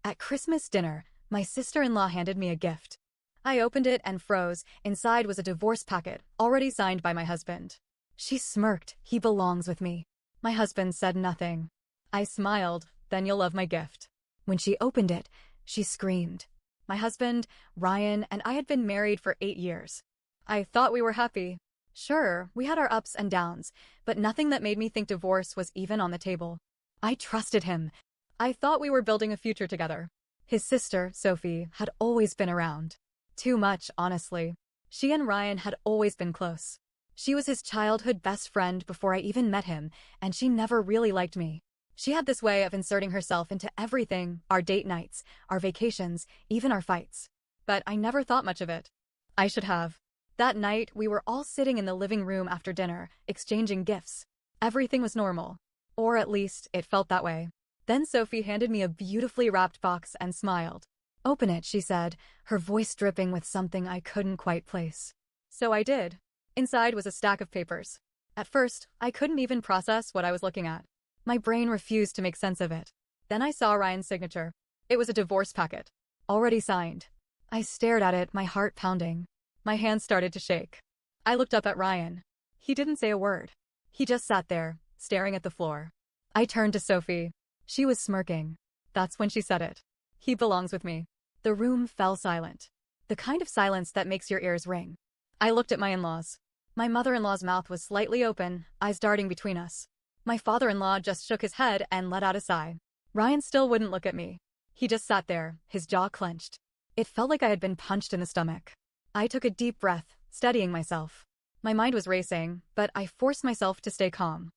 At Christmas dinner, my sister-in-law handed me a gift. I opened it and froze. Inside was a divorce packet, already signed by my husband. She smirked. He belongs with me. My husband said nothing. I smiled. Then you'll love my gift. When she opened it, she screamed. My husband, Ryan, and I had been married for 8 years. I thought we were happy. Sure, we had our ups and downs, but nothing that made me think divorce was even on the table. I trusted him. I thought we were building a future together. His sister, Sophie, had always been around. Too much, honestly. She and Ryan had always been close. She was his childhood best friend before I even met him, and she never really liked me. She had this way of inserting herself into everything, our date nights, our vacations, even our fights. But I never thought much of it. I should have. That night, we were all sitting in the living room after dinner, exchanging gifts. Everything was normal. Or at least, it felt that way. Then Sophie handed me a beautifully wrapped box and smiled. "Open it," she said, her voice dripping with something I couldn't quite place. So I did. Inside was a stack of papers. At first, I couldn't even process what I was looking at. My brain refused to make sense of it. Then I saw Ryan's signature. It was a divorce packet. Already signed. I stared at it, my heart pounding. My hands started to shake. I looked up at Ryan. He didn't say a word. He just sat there, staring at the floor. I turned to Sophie. She was smirking. That's when she said it. "He belongs with me." The room fell silent. The kind of silence that makes your ears ring. I looked at my in-laws. My mother-in-law's mouth was slightly open, eyes darting between us. My father-in-law just shook his head and let out a sigh. Ryan still wouldn't look at me. He just sat there, his jaw clenched. It felt like I had been punched in the stomach. I took a deep breath, steadying myself. My mind was racing, but I forced myself to stay calm.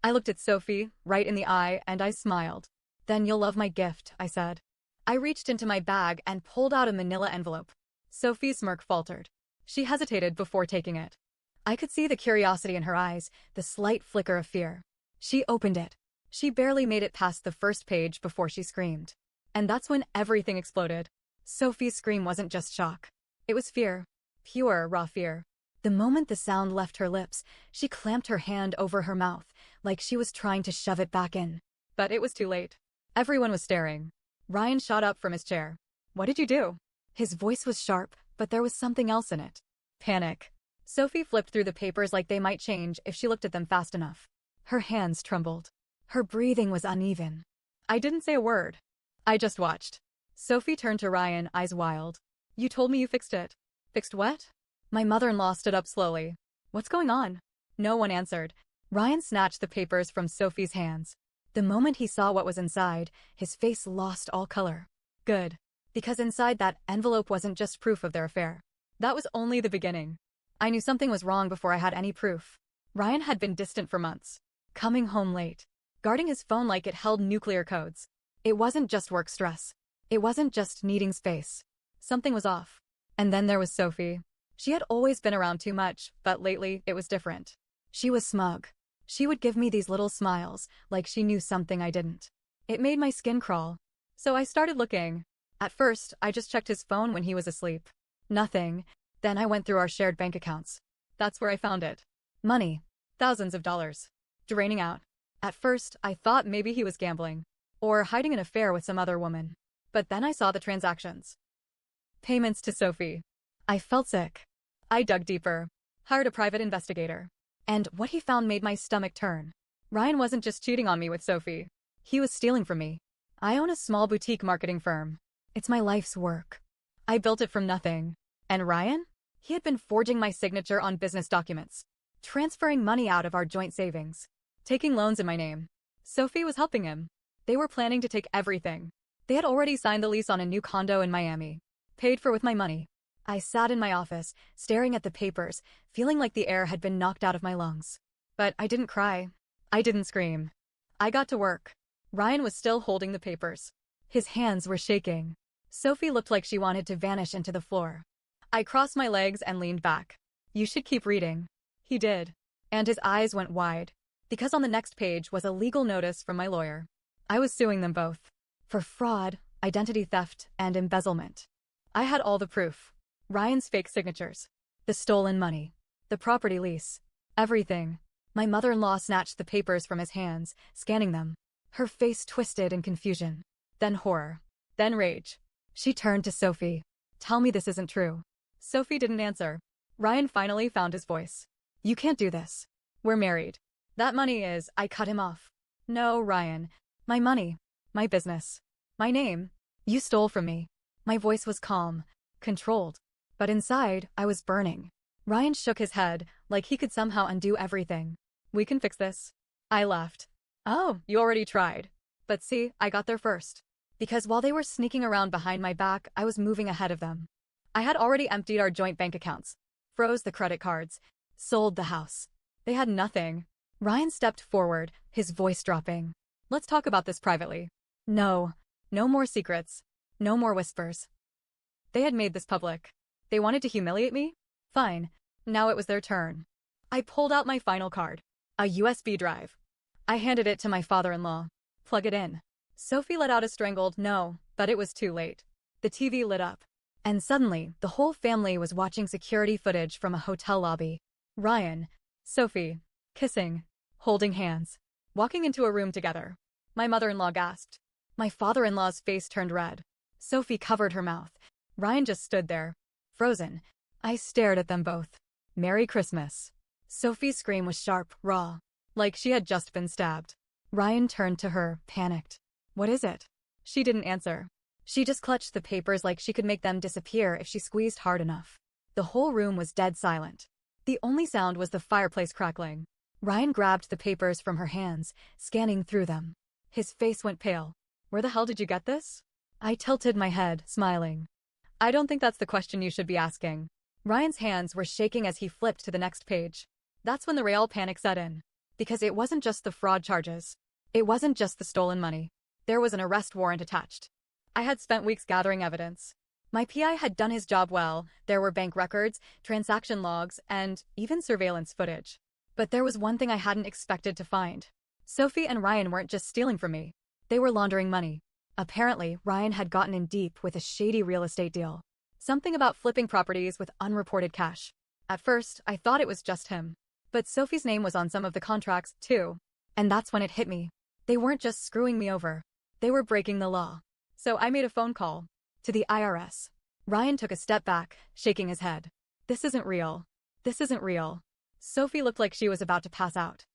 I looked at Sophie, right in the eye, and I smiled. "Then you'll love my gift," I said. I reached into my bag and pulled out a manila envelope. Sophie's smirk faltered. She hesitated before taking it. I could see the curiosity in her eyes, the slight flicker of fear. She opened it. She barely made it past the first page before she screamed. And that's when everything exploded. Sophie's scream wasn't just shock. It was fear. Pure, raw fear. The moment the sound left her lips, she clamped her hand over her mouth, like she was trying to shove it back in. But it was too late. Everyone was staring. Ryan shot up from his chair. "What did you do?" His voice was sharp, but there was something else in it. Panic. Sophie flipped through the papers like they might change if she looked at them fast enough. Her hands trembled. Her breathing was uneven. I didn't say a word. I just watched. Sophie turned to Ryan, eyes wild. "You told me you fixed it." "Fixed what?" My mother-in-law stood up slowly. "What's going on?" No one answered. Ryan snatched the papers from Sophie's hands. The moment he saw what was inside, his face lost all color. Good. Because inside that envelope wasn't just proof of their affair. That was only the beginning. I knew something was wrong before I had any proof. Ryan had been distant for months. Coming home late. Guarding his phone like it held nuclear codes. It wasn't just work stress. It wasn't just needing space. Something was off. And then there was Sophie. She had always been around too much, but lately it was different. She was smug. She would give me these little smiles, like she knew something I didn't. It made my skin crawl. So I started looking. At first, I just checked his phone when he was asleep. Nothing. Then I went through our shared bank accounts. That's where I found it. Money. Thousands of dollars. Draining out. At first, I thought maybe he was gambling. Or hiding an affair with some other woman. But then I saw the transactions. Payments to Sophie. I felt sick. I dug deeper. Hired a private investigator. And what he found made my stomach turn. Ryan wasn't just cheating on me with Sophie. He was stealing from me. I own a small boutique marketing firm. It's my life's work. I built it from nothing. And Ryan? He had been forging my signature on business documents. Transferring money out of our joint savings. Taking loans in my name. Sophie was helping him. They were planning to take everything. They had already signed the lease on a new condo in Miami. Paid for with my money. I sat in my office, staring at the papers, feeling like the air had been knocked out of my lungs. But I didn't cry. I didn't scream. I got to work. Ryan was still holding the papers. His hands were shaking. Sophie looked like she wanted to vanish into the floor. I crossed my legs and leaned back. "You should keep reading." He did. And his eyes went wide. Because on the next page was a legal notice from my lawyer. I was suing them both. For fraud, identity theft, and embezzlement. I had all the proof. Ryan's fake signatures. The stolen money. The property lease. Everything. My mother-in-law snatched the papers from his hands, scanning them. Her face twisted in confusion. Then horror. then rage. She turned to Sophie. Tell me this isn't true. Sophie didn't answer. Ryan finally found his voice. You can't do this. We're married. That money is, I cut him off. No, Ryan. My money. My business. My name. You stole from me. My voice was calm, controlled. But inside, I was burning. Ryan shook his head, like he could somehow undo everything. We can fix this. I laughed. Oh, you already tried. But see, I got there first. Because while they were sneaking around behind my back, I was moving ahead of them. I had already emptied our joint bank accounts, froze the credit cards, sold the house. They had nothing. Ryan stepped forward, his voice dropping. Let's talk about this privately. No. No more secrets. No more whispers. They had made this public. They wanted to humiliate me? Fine. Now it was their turn. I pulled out my final card. A USB drive. I handed it to my father-in-law. Plug it in. Sophie let out a strangled no, but it was too late. The TV lit up. And suddenly, the whole family was watching security footage from a hotel lobby. Ryan, Sophie, kissing, holding hands, walking into a room together. My mother-in-law gasped. My father-in-law's face turned red. Sophie covered her mouth. Ryan just stood there, frozen. I stared at them both. Merry Christmas. Sophie's scream was sharp, raw, like she had just been stabbed. Ryan turned to her, panicked. What is it? She didn't answer. She just clutched the papers like she could make them disappear if she squeezed hard enough. The whole room was dead silent. The only sound was the fireplace crackling. Ryan grabbed the papers from her hands, scanning through them. His face went pale. Where the hell did you get this? I tilted my head, smiling. I don't think that's the question you should be asking. Ryan's hands were shaking as he flipped to the next page. That's when the real panic set in. Because it wasn't just the fraud charges. It wasn't just the stolen money. There was an arrest warrant attached. I had spent weeks gathering evidence. My PI had done his job well. There were bank records, transaction logs, and even surveillance footage. But there was one thing I hadn't expected to find. Sophie and Ryan weren't just stealing from me. They were laundering money. Apparently, Ryan had gotten in deep with a shady real estate deal. Something about flipping properties with unreported cash. At first, I thought it was just him. But Sophie's name was on some of the contracts, too. And that's when it hit me. They weren't just screwing me over. They were breaking the law. So I made a phone call. To the IRS. Ryan took a step back, shaking his head. This isn't real. This isn't real. Sophie looked like she was about to pass out.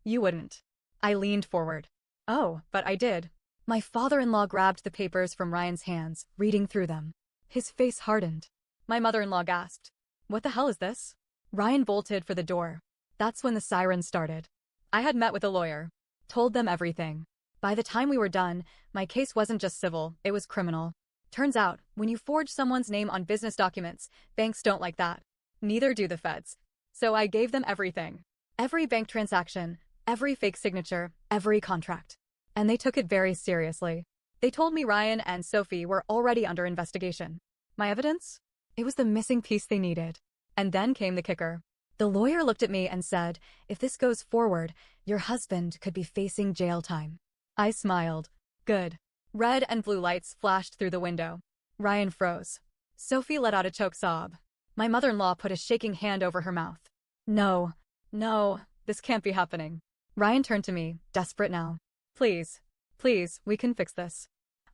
You wouldn't. I leaned forward. Oh, but I did. My father-in-law grabbed the papers from Ryan's hands, reading through them. His face hardened. My mother-in-law gasped. What the hell is this? Ryan bolted for the door. That's when the sirens started. I had met with a lawyer. Told them everything. By the time we were done, my case wasn't just civil, it was criminal. Turns out, when you forge someone's name on business documents, banks don't like that. Neither do the feds. So I gave them everything. Every bank transaction, every fake signature, every contract. And they took it very seriously. They told me Ryan and Sophie were already under investigation. My evidence? It was the missing piece they needed. And then came the kicker. The lawyer looked at me and said, if this goes forward, your husband could be facing jail time. I smiled. Good. Red and blue lights flashed through the window. Ryan froze. Sophie let out a choked sob. My mother-in-law put a shaking hand over her mouth. No, this can't be happening. Ryan turned to me, desperate now. Please, we can fix this.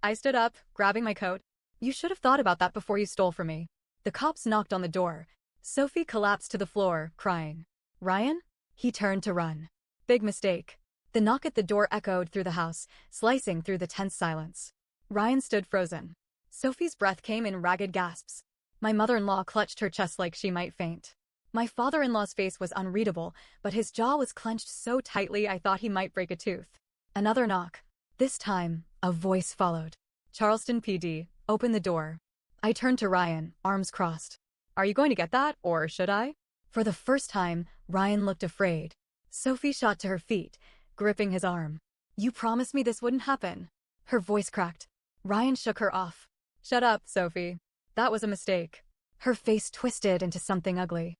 I stood up, grabbing my coat. You should have thought about that before you stole from me. The cops knocked on the door. Sophie collapsed to the floor, crying. Ryan? He turned to run. Big mistake. The knock at the door echoed through the house, slicing through the tense silence. Ryan stood frozen. Sophie's breath came in ragged gasps. My mother-in-law clutched her chest like she might faint. My father-in-law's face was unreadable, but his jaw was clenched so tightly I thought he might break a tooth. Another knock. This time, a voice followed. Charleston PD, open the door. I turned to Ryan, arms crossed. Are you going to get that, or should I? For the first time, Ryan looked afraid. Sophie shot to her feet, gripping his arm. You promised me this wouldn't happen. Her voice cracked. Ryan shook her off. Shut up, Sophie. That was a mistake. Her face twisted into something ugly.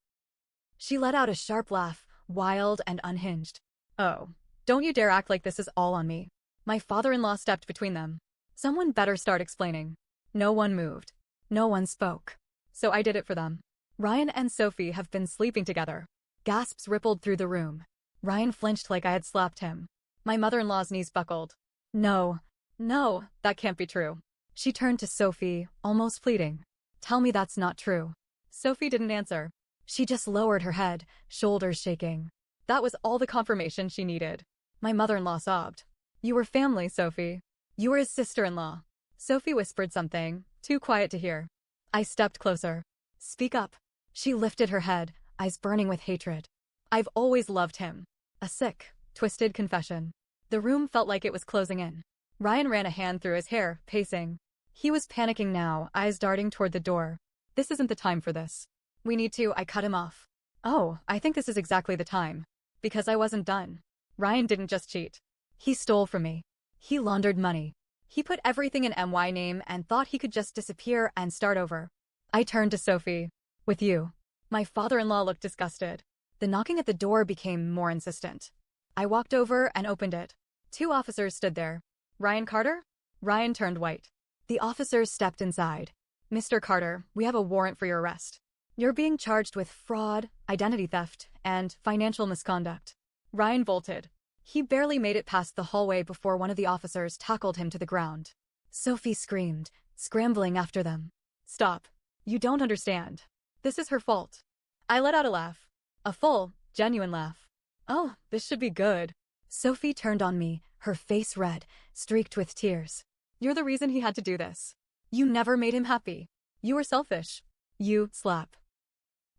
She let out a sharp laugh, wild and unhinged. Oh, don't you dare act like this is all on me. My father-in-law stepped between them. Someone better start explaining. No one moved. No one spoke. So I did it for them. Ryan and Sophie have been sleeping together. Gasps rippled through the room. Ryan flinched like I had slapped him. My mother-in-law's knees buckled. No, that can't be true. She turned to Sophie, almost pleading. Tell me that's not true. Sophie didn't answer. She just lowered her head, shoulders shaking. That was all the confirmation she needed. My mother-in-law sobbed. You were family, Sophie. You were his sister-in-law. Sophie whispered something, too quiet to hear. I stepped closer. Speak up. She lifted her head, eyes burning with hatred. I've always loved him. A sick, twisted confession. The room felt like it was closing in. Ryan ran a hand through his hair, pacing. He was panicking now, eyes darting toward the door. This isn't the time for this. We need to, I cut him off. Oh, I think this is exactly the time. Because I wasn't done. Ryan didn't just cheat. He stole from me. He laundered money. He put everything in MY name and thought he could just disappear and start over. I turned to Sophie. With you. My father-in-law looked disgusted. The knocking at the door became more insistent. I walked over and opened it. 2 officers stood there. Ryan Carter? Ryan turned white. The officers stepped inside. Mr. Carter, we have a warrant for your arrest. You're being charged with fraud, identity theft, and financial misconduct. Ryan bolted. He barely made it past the hallway before one of the officers tackled him to the ground. Sophie screamed, scrambling after them. Stop. You don't understand. This is her fault. I let out a laugh. A full, genuine laugh. Oh, this should be good. Sophie turned on me, her face red, streaked with tears. You're the reason he had to do this. You never made him happy. You were selfish. You slap.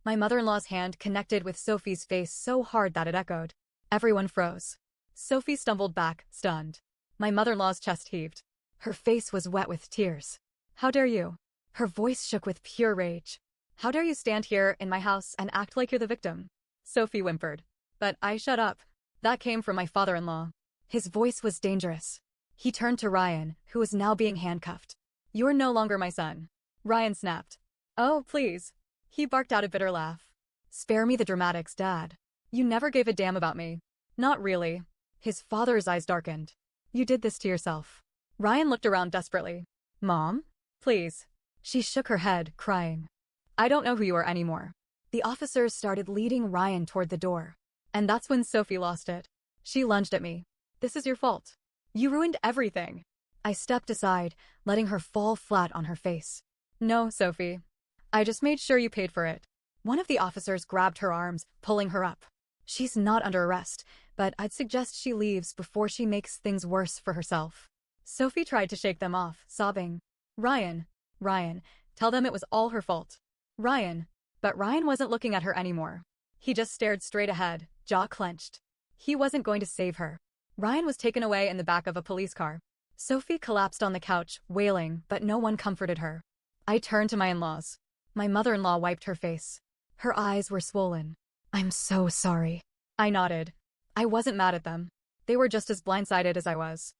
My mother-in-law's hand connected with Sophie's face so hard that it echoed. Everyone froze. Sophie stumbled back, stunned. My mother-in-law's chest heaved. Her face was wet with tears. How dare you? Her voice shook with pure rage. How dare you stand here in my house and act like you're the victim? Sophie whimpered. But I shut up. That came from my father-in-law. His voice was dangerous. He turned to Ryan, who was now being handcuffed. You're no longer my son. Ryan snapped. Oh, please. He barked out a bitter laugh. Spare me the dramatics, Dad. You never gave a damn about me. Not really. His father's eyes darkened. You did this to yourself. Ryan looked around desperately. Mom? Please. She shook her head, crying. I don't know who you are anymore. The officers started leading Ryan toward the door. And that's when Sophie lost it. She lunged at me. This is your fault. You ruined everything. I stepped aside, letting her fall flat on her face. No, Sophie. I just made sure you paid for it. One of the officers grabbed her arms, pulling her up. She's not under arrest, but I'd suggest she leaves before she makes things worse for herself. Sophie tried to shake them off, sobbing. Ryan, tell them it was all her fault. Ryan. But Ryan wasn't looking at her anymore. He just stared straight ahead, jaw clenched. He wasn't going to save her. Ryan was taken away in the back of a police car. Sophie collapsed on the couch, wailing, but no one comforted her. I turned to my in-laws. My mother-in-law wiped her face. Her eyes were swollen. I'm so sorry. I nodded. I wasn't mad at them. They were just as blindsided as I was.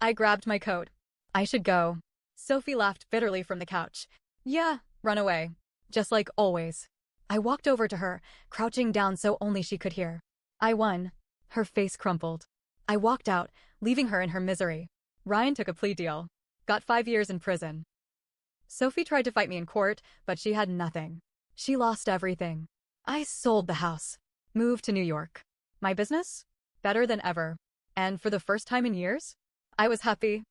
I grabbed my coat. I should go. Sophie laughed bitterly from the couch. Yeah, run away. Just like always. I walked over to her, crouching down so only she could hear. I won. Her face crumpled. I walked out, leaving her in her misery. Ryan took a plea deal. Got 5 years in prison. Sophie tried to fight me in court, but she had nothing. She lost everything. I sold the house. Moved to New York. My business? Better than ever. And for the first time in years, I was happy.